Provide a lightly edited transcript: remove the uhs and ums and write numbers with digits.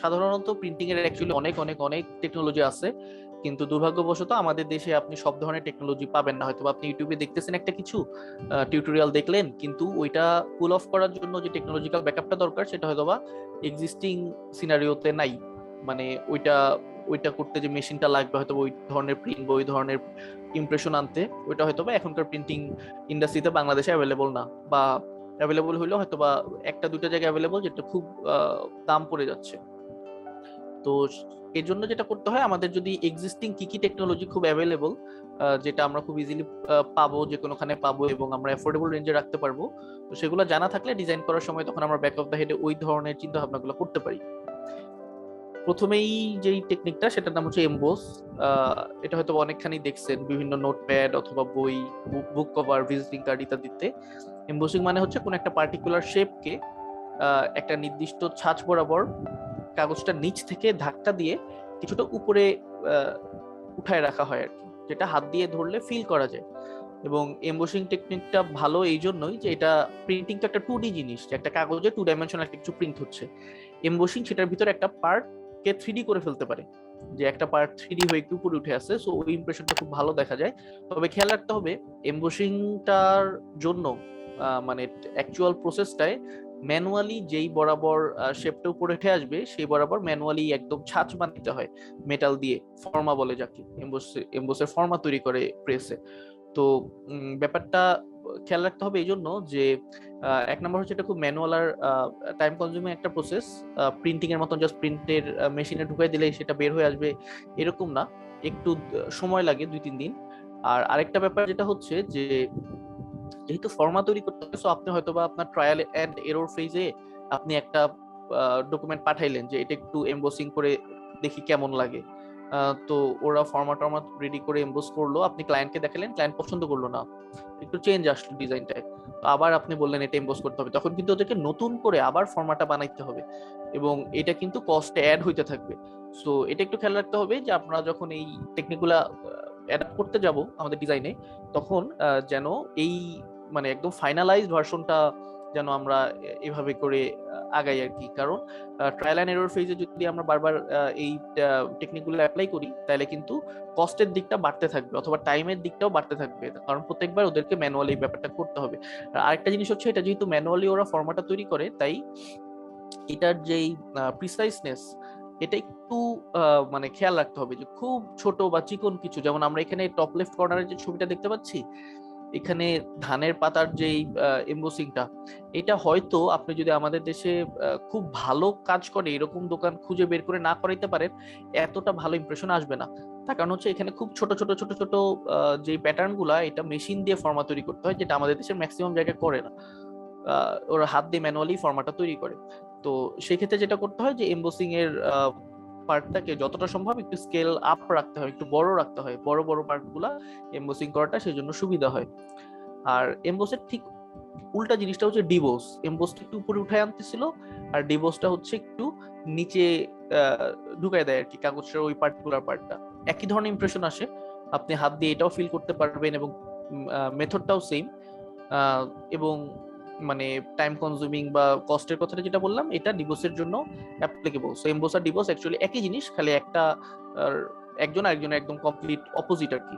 সাধারণত প্রিন্টিং এর অ্যাকচুয়ালি অনেক অনেক অনেক টেকনোলজি আছে, কিন্তু দুর্ভাগ্যবশত আমাদের দেশে আপনি সব ধরনের টেকনোলজি পাবেন না। হয়তো আপনি ইউটিউবে দেখতেছেন একটা কিছু টিউটোরিয়াল দেখলেন, কিন্তু ওইটা পুল অফ করার জন্য যে টেকনোলজিক্যাল ব্যাকআপটা দরকার সেটা হয়তো বা এক্সিস্টিং সিনারিওতে নাই। মানে ওইটা ওইটা করতে যে মেশিনটা লাগবে হয়তো ওই ধরনের প্রিন্ট বা ওই ধরনের ইমপ্রেশন আনতে, ওইটা হয়তো বা এখনকার প্রিন্টিং ইন্ডাস্ট্রিতে বাংলাদেশে অ্যাভেলেবল না, বা অ্যাভেলেবল হইলেও হয়তো বা একটা দুইটা জায়গায় অ্যাভেলেবল, যেটা খুব দাম পড়ে যাচ্ছে। তো এর জন্য যেটা করতে হয়, আমাদের যদি এক্সিস্টিং কি কি টেকনোলজি খুব অ্যাভেলেবল, যেটা আমরা খুব ইজিলি পাবো, যে কোনোখানে পাবো এবং আমরা অ্যাফোর্ডেবল রেঞ্জে রাখতে পারবো, তো সেগুলো জানা থাকলে ডিজাইন করার সময় তখন আমরা ব্যাক অফ দ্য হেডে ওই ধরনের চিন্তা ভাবনাগুলো করতে পারি। প্রথমেই যেই টেকনিকটা সেটার নাম হচ্ছে এমবোস। এটা হয়তো অনেকখানি দেখছেন বিভিন্ন নোটপ্যাড অথবা বই, বুক কভার, ভিজিটিং কার্ড ইত্যাদিতে। এমবোসিং মানে হচ্ছে কোন একটা পার্টিকুলার শেপকে একটা নির্দিষ্ট ছাঁচ বরাবর কাগজটা নিচ থেকে ধাক্কা দিয়ে কিছুটা উপরে উঠায় রাখা হয় আর কি, যেটা হাত দিয়ে ধরলে ফিল করা যায়। এবং এমবোসিং টেকনিকটা ভালো এই জন্যই যে এটা প্রিন্টিং তো একটা 2D জিনিস, যে একটা কাগজে 2 ডাইমেনশনাল কিছু প্রিন্ট হচ্ছে। এমবোসিং সেটার ভিতরে একটা পার্ট কে 3D করে ফেলতে পারে, যে একটা পার্ট 3D হয়ে একটু উপরে উঠে আসছে, সো ওই ইমপ্রেশনটা খুব ভালো দেখা যায়। তবে খেয়াল রাখতে হবে এমবোসিংটার জন্য মানে অ্যাকচুয়াল প্রসেসটায় ম্যানুয়ালি যেই বরাবর শেপটা উপরে উঠে আসবে সেই বরাবর ম্যানুয়ালি একদম ছাঁচ বানাতে হয় মেটাল দিয়ে, ফর্মা বলে যাকে, এমবোসের ফর্মা তৈরি করে প্রেসে। তো ব্যাপারটা খেয়াল রাখতে হবে এই জন্য যে এক নম্বর হচ্ছে এটা খুব ম্যানুয়াল আর টাইম কনজিউমিং একটা প্রসেস। প্রিন্টিং এর মতন জাস্ট প্রিন্টের মেশিনে ঢুকাই দিলেই সেটা বের হয়ে আসবে এরকম না, একটু সময় লাগে 2-3 দিন। আর আরেকটা ব্যাপার যেটা হচ্ছে যে যেহেতু ফর্মা তৈরি করতে হবে, সো আপনি হয়তো বা আপনার ট্রায়াল এন্ড এরর ফেজে আপনি একটা ডকুমেন্ট পাঠাইলেন যে এটা একটু এমবোসিং করে দেখি কেমন লাগে। তো ওরা ফরম্যাট রেডি করে এমবোস করলো, আপনি ক্লায়েন্টকে দেখালেন, ক্লায়েন্ট পছন্দ করলো না, একটু চেঞ্জ আসলো ডিজাইনটায়, তো আবার আপনি বললেন এটা এমবোস করতে হবে, তখন কিন্তু ওদেরকে নতুন করে আবার ফরম্যাটটা বানাইতে হবে এবং এটা কিন্তু কস্টে অ্যাড হইতে থাকবে। সো এটা একটু খেয়াল রাখতে হবে যে আপনারা যখন এই টেকনিকগুলা অ্যাডাপ্ট করতে যাব আমাদের ডিজাইনে, তখন যেন এই মানে একদম ফাইনালাইজড ভার্সনটা যেন আমরা এভাবে করে আগাই আর কি। কারণ ট্রায়াল এন্ড এরর ফেজে যদি আমরা বারবার এই টেকনিকগুলো অ্যাপ্লাই করি তাহলে কিন্তু কস্টের দিকটা বাড়তে থাকবে অথবা টাইমের দিকটাও বাড়তে থাকবে, কারণ প্রত্যেকবার ওদেরকে ম্যানুয়ালি এই ব্যাপারটা করতে হবে। আর আরেকটা জিনিস হচ্ছে এটা যেহেতু ম্যানুয়ালি ওরা ফর্মাটটা তৈরি করে, তাই এটার যেই প্রিসাইসনেস এটা একটু মানে খেয়াল রাখতে হবে যে খুব ছোট বা চিকন কিছু, যেমন আমরা এখানে টপ লেফট কর্নারে যে ছবিটা দেখতে পাচ্ছি, এখানে ধানের পাতার যেই এমবোসিংটা, এটা হয়তো আপনি যদি আমাদের দেশে খুব ভালো কাজ করে এরকম দোকান খুঁজে বের করে না করাইতে পারেন, এতটা ভালো ইমপ্রেশন আসবে না। তার কারণ হচ্ছে এখানে খুব ছোট ছোট ছোট ছোট যে প্যাটার্ন গুলা, এটা মেশিন দিয়ে ফর্মা তৈরি করতে হয়, যেটা আমাদের দেশের ম্যাক্সিমাম জায়গায় করে না। ওরা হাত দিয়ে ম্যানুয়ালি ফর্মাটা তৈরি করে। তো সেই ক্ষেত্রে যেটা করতে হয় যে এমবোসিং এর পার্টটাকে যতটা সম্ভব একটু স্কেল আপ রাখতে হয়, একটু বড় রাখতে হয়, বড় বড় পার্ট গুলা এমবোসিং করাটা সেই জন্য সুবিধা হয়। আর এমবোসের ঠিক উল্টা জিনিসটা হচ্ছে ডিবোস। এমবোসটা একটু উপরে উঠায় আনতেছিল, আর ডিবোসটা হচ্ছে একটু নিচে ঢুকায় দেয় আর কি কাগজের ওই পার্টিকুলার পার্টটা। একই ধরনের ইমপ্রেশন আসে, আপনি হাত দিয়ে এটাও ফিল করতে পারবেন এবং মেথডটাও সেম। এবং মানে টাইম কনজিউমিং বা কস্টের কথাটা যেটা বললাম, এটা ডিবোসের জন্য অ্যাপ্লিকেবল। সো এমবোস আর ডিবোস অ্যাকচুয়ালি একই জিনিস, খালি একটা একজন আরেকজনের একদম কমপ্লিট অপোজিট আর কি।